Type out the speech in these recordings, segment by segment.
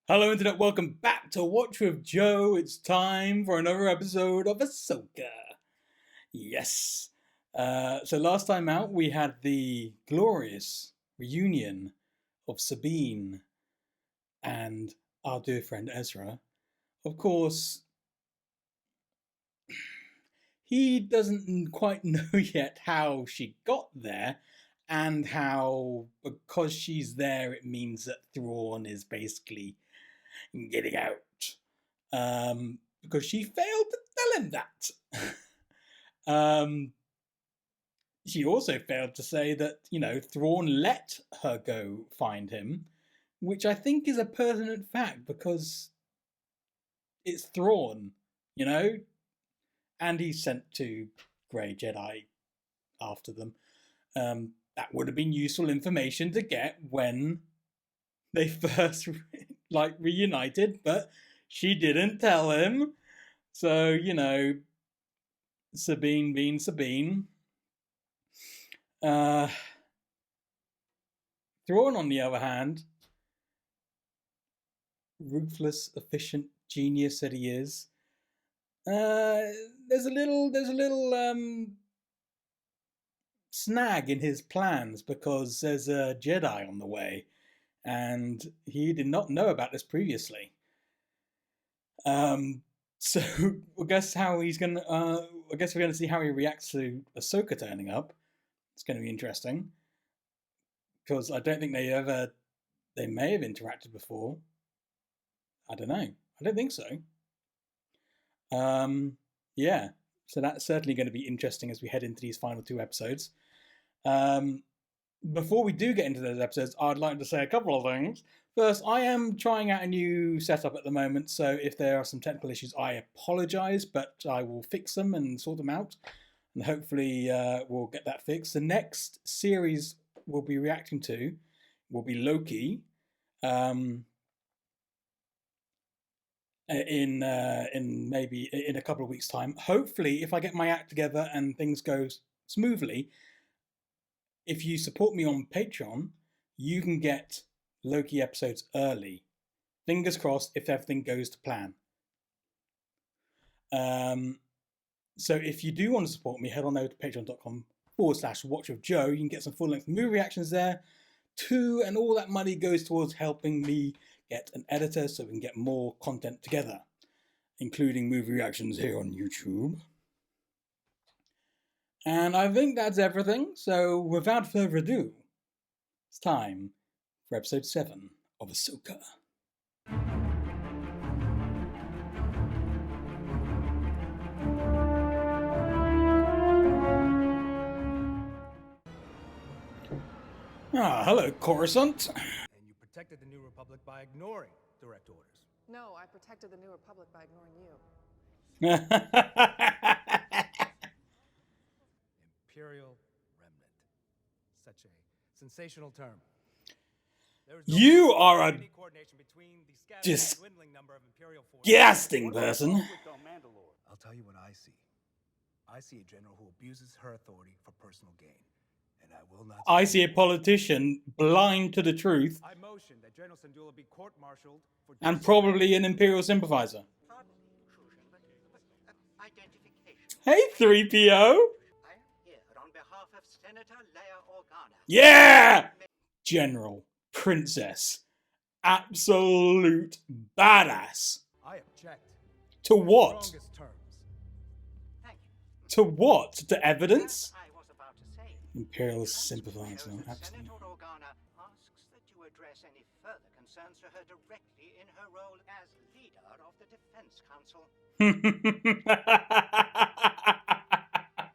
Hello Internet, welcome back to Watch with Joe. It's time for another episode of Ahsoka. Yes. So last time out we had the glorious reunion of Sabine and our dear friend Ezra. Of course, he doesn't quite know yet how she got there and how, because she's there, it means that Thrawn is basically getting out. Because she failed to tell him that. She also failed to say that, Thrawn let her go find him, which I think is a pertinent fact because it's Thrawn, and he's sent two Grey Jedi after them. That would have been useful information to get when they first reunited, but she didn't tell him. So, Sabine being Sabine. Thrawn, on the other hand, ruthless, efficient genius that he is. There's a little snag in his plans because there's a Jedi on the way, and he did not know about this previously. So I guess I guess we're gonna see how he reacts to Ahsoka turning up. It's going to be interesting because I don't think they may have interacted before. I don't know. I don't think so. Yeah. So that's certainly going to be interesting as we head into these final two episodes. Before we do get into those episodes, I'd like to say a couple of things. First, I am trying out a new setup at the moment, so if there are some technical issues, I apologize, but I will fix them and sort them out, and hopefully we'll get that fixed. The next series we'll be reacting to will be Loki, in maybe in a couple of weeks' time. Hopefully, if I get my act together and things go smoothly, if you support me on Patreon, you can get Loki episodes early. Fingers crossed if everything goes to plan. So if you do want to support me, head on over to patreon.com/watchwithjoe. You can get some full-length movie reactions there too, and all that money goes towards helping me get an editor so we can get more content together, including movie reactions here on YouTube. And I think that's everything, so without further ado, it's time for episode 7 of Ahsoka. Hello, Coruscant. And you protected the New Republic by ignoring direct orders. No, I protected the New Republic by ignoring you. Imperial remnant. Such a sensational term. You are a disgusting person. I'll tell you what I see. I see a general who abuses her authority for personal gain. And I will not. I see a politician blind to the truth. I motion that General Syndulla be court-martialed for and probably an Imperial sympathizer. Hey, 3PO. I am here on behalf of Senator Leia Organa. Yeah! General, princess, absolute badass. I object. To what? Strongest terms. Thank you. To what? To evidence? As I was about to say, Imperial as sympathizer, Senator absolutely. Organa asks that you address any further concerns to her directly in her role as leader of the Defense Council.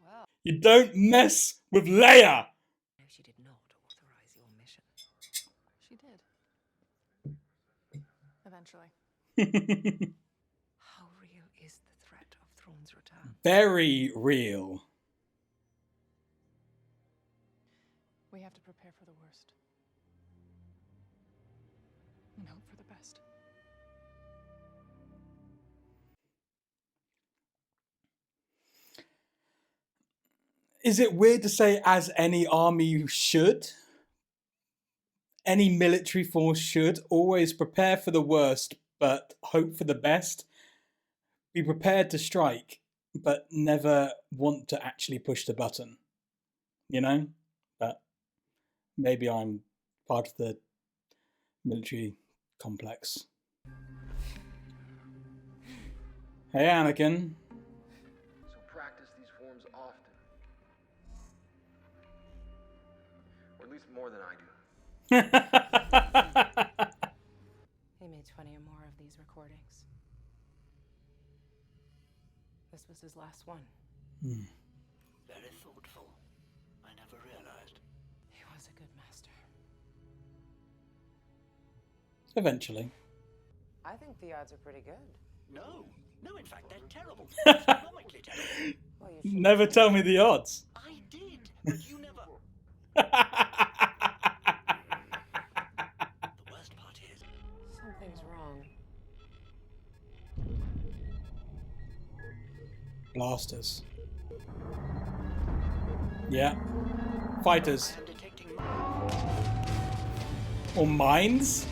Well, You don't mess with Leia. no, she did not authorize your mission. She did. Eventually. How real is the threat of Thrawn's return? Very real. We have to prepare for the worst. And hope for the best. Is it weird to say as any army should? any military force should. Always prepare for the worst, but hope for the best. Be prepared to strike, but never want to actually push the button. You know? But maybe I'm part of the military complex. Hey, Anakin. So practice these forms often. Or at least more than I do. He made 20 or more of these recordings. This was his last one. Very thoughtful. I never realized. He was a good master. Eventually. I think the odds are pretty good. No, in fact, they're terrible. Astronomically terrible. Well, you should. Never tell me the odds. I did, but you never. The worst part is, Something's wrong. Blasters. Yeah. Fighters. I'm detecting. Or mines?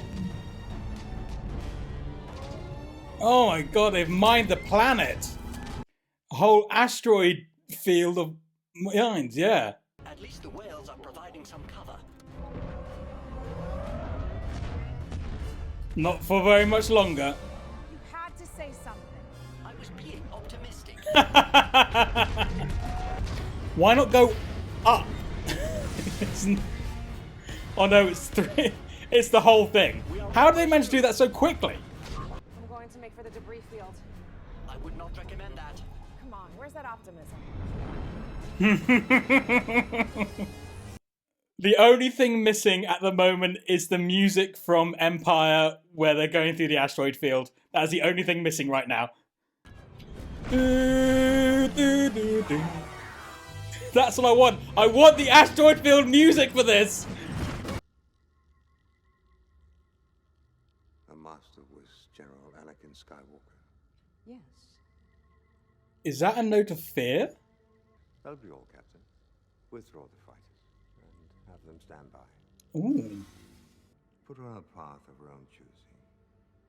Oh my god, they've mined the planet. A whole asteroid field of mines, yeah. At least the whales are providing some cover. Not for very much longer. You had to say something. I was being optimistic. Why not go up? Oh no, it's 3. It's the whole thing. How did they manage to do that so quickly? I'm going to make for the debris field. I would not recommend that. Come on, where's that optimism? The only thing missing at the moment is the music from Empire where they're going through the asteroid field. That is the only thing missing right now. That's what I want. I want the asteroid field music for this. The master was General Anakin Skywalker. Yes. Is that a note of fear? That'll be all, Captain. Withdraw the fighters and have them stand by. Ooh. Put her on a path of her own choosing,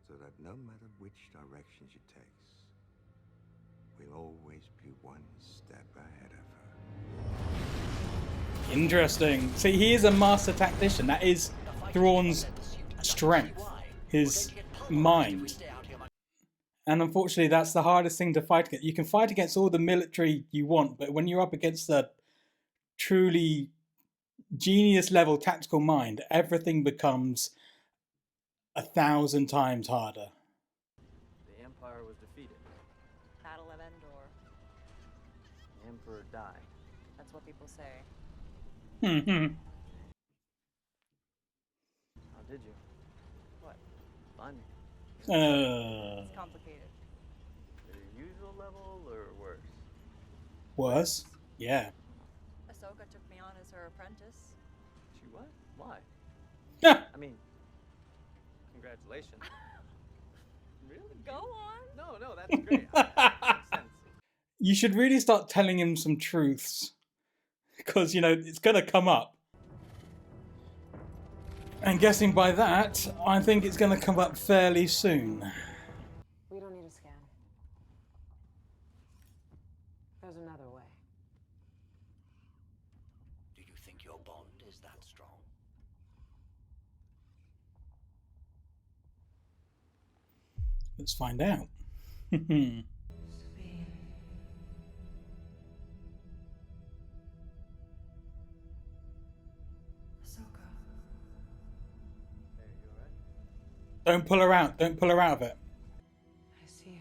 so that no matter which direction she takes, we'll always be one step ahead of her. Interesting. See, he is a master tactician. That is Thrawn's strength, his mind. And unfortunately, that's the hardest thing to fight against. You can fight against all the military you want, but when you're up against the truly genius level tactical mind, everything becomes 1,000 times harder. The Empire was defeated. Battle of Endor. The Emperor died. That's what people say. How did you? What? Find me. It's complicated. The usual level or worse? Worse? Yeah. Ahsoka took me on as her apprentice. She what? Why? I mean, congratulations. Really? Go on. No, that's great. That makes sense. You should really start telling him some truths. Because, you know, it's going to come up. And guessing by that, I think it's going to come up fairly soon. We don't need a scan. There's another way. Do you think your bond is that strong? Let's find out. Sabine. Ahsoka. Hey, you alright? Don't pull her out. Don't pull her out of it. I see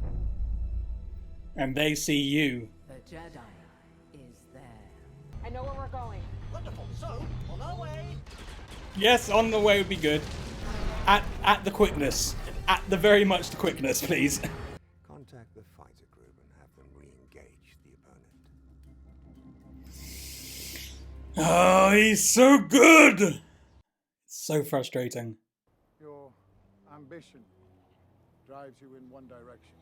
her. And they see you. The Jedi is there. I know where we're going. Wonderful. So, on our way. Yes, on the way would be good. At the quickness. At the very much the quickness, please. Contact the fighter group and have them re-engage the opponent. Oh, he's so good! So frustrating. Your ambition drives you in one direction.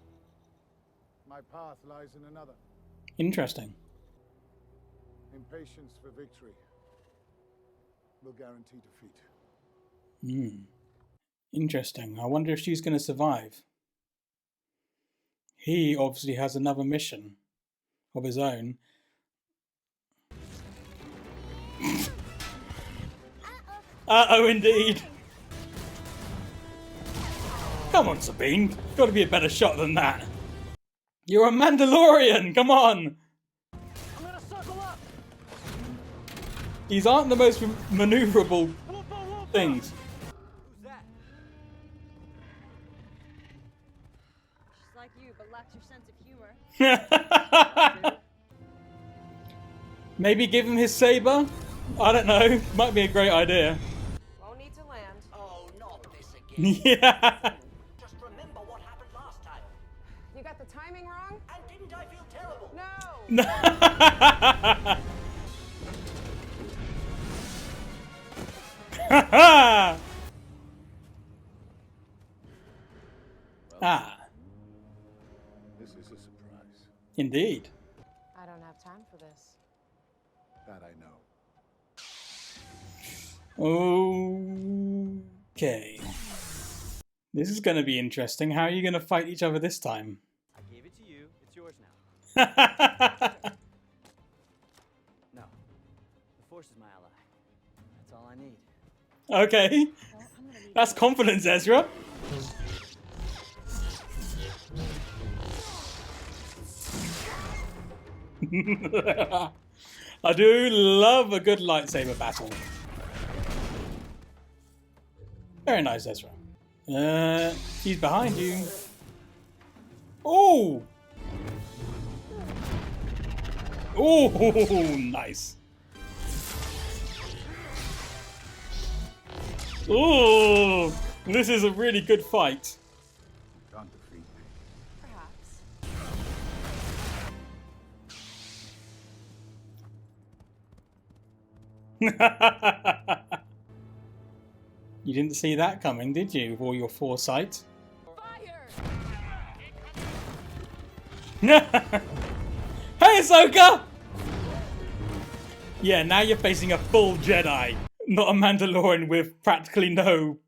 My path lies in another. Interesting. Impatience for victory will guarantee defeat. Interesting. I wonder if she's going to survive. He obviously has another mission of his own. Uh-oh, indeed. Come on, Sabine. Got to be a better shot than that. You're a Mandalorian. Come on. I'm gonna suckle up. These aren't the most maneuverable things. Who's that? She's like you, but lacks your sense of humor. Maybe give him his saber? I don't know. Might be a great idea. Won't need to land. Oh, not this again. Yeah. Just remember what happened last time. You got the timing wrong? And didn't I feel terrible? No! Ah, This is a surprise. indeed. I don't have time for this. That I know. Okay. This is going to be interesting. How are you going to fight each other this time? I gave it to you. It's yours now. No. The Force is my ally. That's all I need. Okay. That's confidence, Ezra. I do love a good lightsaber battle. Very nice, Ezra. He's behind you. Oh! Oh, nice. Oh, this is a really good fight. Can't defeat me. Perhaps. You didn't see that coming, did you, with all your foresight? Fire! Hey, Ahsoka! Yeah, now you're facing a full Jedi, not a Mandalorian with practically no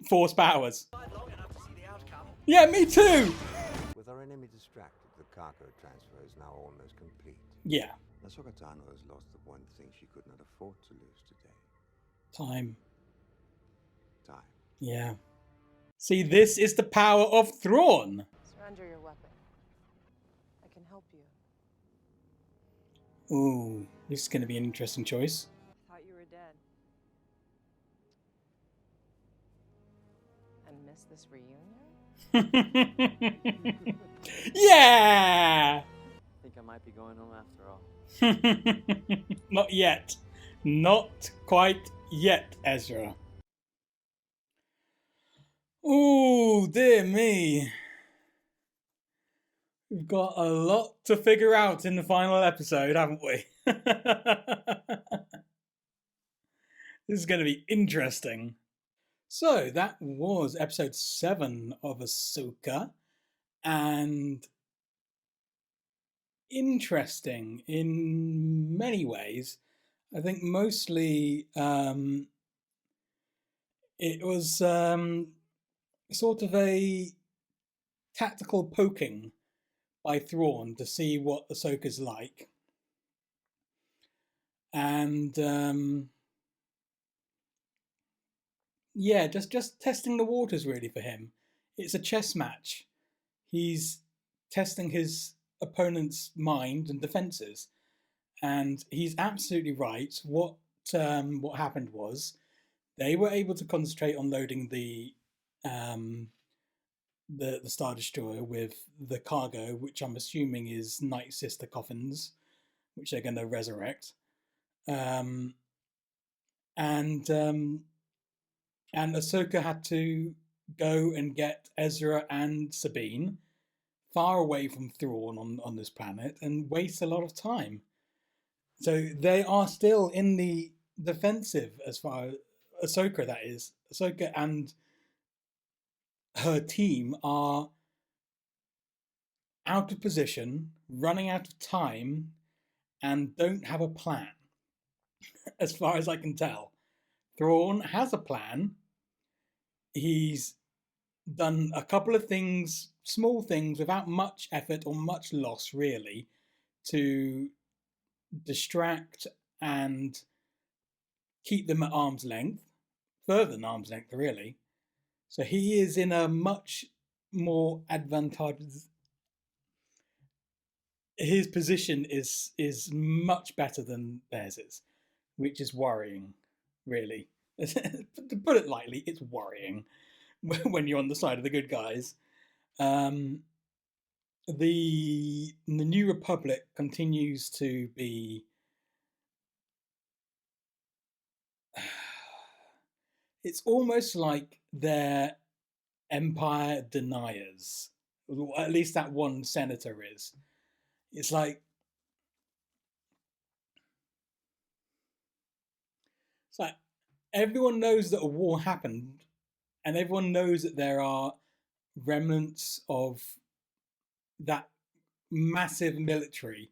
Force powers. Long enough to see the outcome. Yeah, me too! With our enemy distracted, the cargo transfer is now almost complete. Yeah, Ahsoka has lost the one thing she could not afford to lose today. time. Time. Yeah. See, this is the power of Thrawn. Surrender your weapon. I can help you. Ooh, this is going to be an interesting choice. Thought you were dead. And miss this reunion? Yeah! I think I might be going home after all. Not yet. Not quite yet, Ezra. Ooh, dear me. We've got a lot to figure out in the final episode, haven't we? This is going to be interesting. So, that was episode 7 of Ahsoka. And interesting in many ways. I think mostly it was sort of a tactical poking by Thrawn to see what Ahsoka's like. And yeah, just testing the waters really for him. It's a chess match. He's testing his opponent's mind and defenses. And he's absolutely right. What happened was they were able to concentrate on loading the Star Destroyer with the cargo, which I'm assuming is Night Sister coffins, which they're going to resurrect. And Ahsoka had to go and get Ezra and Sabine far away from Thrawn on this planet and waste a lot of time. So they are still in the defensive as far as Ahsoka, that is. Ahsoka and her team are out of position, running out of time, and don't have a plan, as far as I can tell. Thrawn has a plan. He's done a couple of things, small things, without much effort or much loss, really, to distract and keep them at arm's length, further than arm's length, really. So he is in a much more advantageous. His position is much better than theirs is, which is worrying, really. To put it lightly, it's worrying when you're on the side of the good guys. The New Republic continues to be. It's almost like they're empire deniers. At least that one senator is. It's like everyone knows that a war happened, and everyone knows that there are remnants of that massive military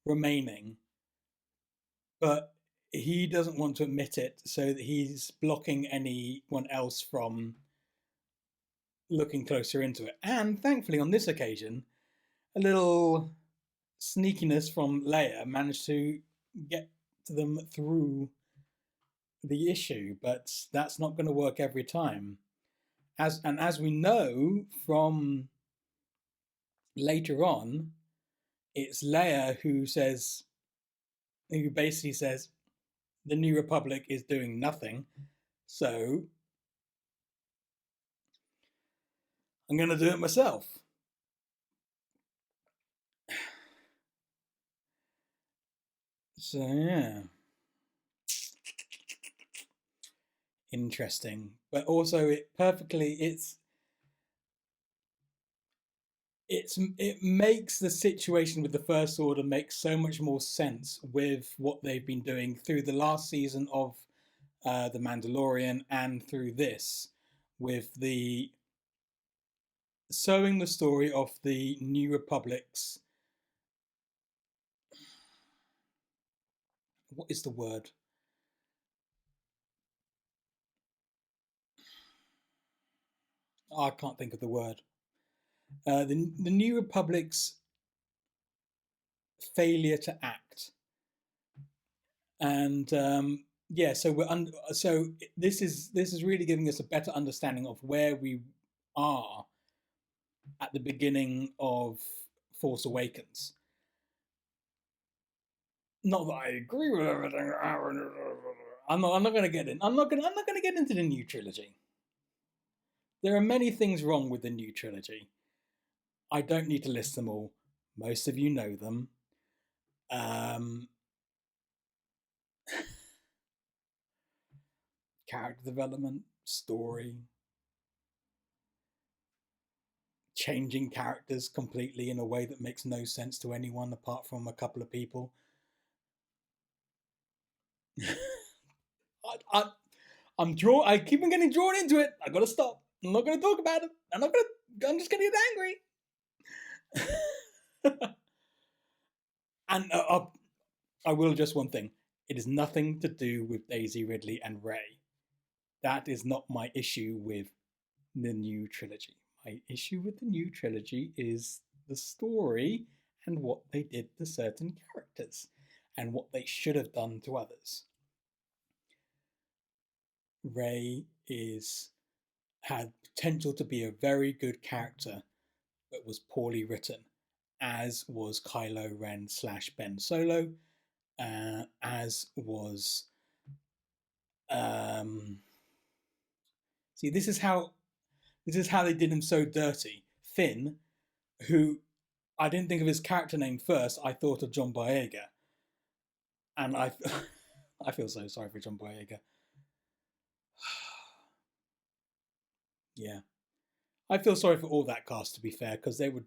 remaining, but he doesn't want to admit it, so that he's blocking anyone else from looking closer into it. And thankfully, on this occasion, a little sneakiness from Leia managed to get to them through the issue, but that's not going to work every time. As we know from later on, it's Leia who basically says the New Republic is doing nothing, so I'm going to do it myself. So yeah, interesting, but also it makes the situation with the First Order make so much more sense with what they've been doing through the last season of The Mandalorian and through this, with the sewing the story of the New Republic's, what is the word? Oh, I can't think of the word. The New Republic's failure to act, and yeah, so so this is really giving us a better understanding of where we are at the beginning of Force Awakens. Not that I agree with everything. I'm not going to get in. I'm not going to get into the new trilogy. There are many things wrong with the new trilogy. I don't need to list them all. Most of you know them. Character development, story, changing characters completely in a way that makes no sense to anyone apart from a couple of people. I keep on getting drawn into it. I gotta stop. I'm not gonna talk about it. I'm just gonna get angry. And I will just one thing. It is nothing to do with Daisy Ridley and Rey. That is not my issue with the new trilogy. My issue with the new trilogy is the story and what they did to certain characters and what they should have done to others. Rey had potential to be a very good character, but was poorly written, as was Kylo Ren / Ben Solo, as was see, this is how they did him so dirty. Finn, who I didn't think of his character name first, I thought of John Boyega, and I feel so sorry for John Boyega. Yeah, I feel sorry for all that cast, to be fair, because they were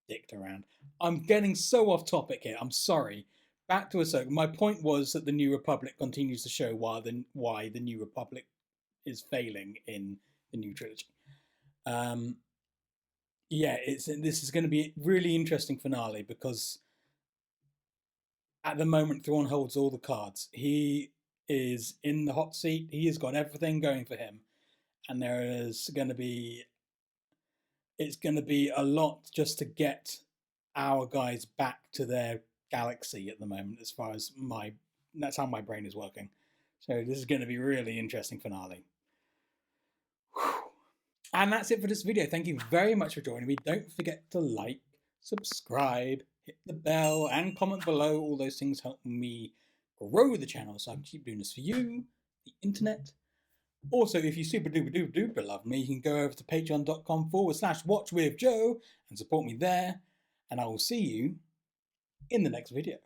dicked around. I'm getting so off topic here. I'm sorry. Back to Ahsoka. My point was that the New Republic continues to show why the New Republic is failing in the new trilogy. Yeah, this is going to be a really interesting finale because at the moment Thrawn holds all the cards. He is in the hot seat. He has got everything going for him. And it's going to be a lot just to get our guys back to their galaxy at the moment, as far as that's how my brain is working. So this is going to be really interesting finale. Whew. And that's it for this video. Thank you very much for joining me. Don't forget to like, subscribe, hit the bell, and comment below. All those things help me grow the channel so I can keep doing this for you, the internet. Also, if you super duper love me, you can go over to patreon.com/watchwithjoe and support me there. And I will see you in the next video.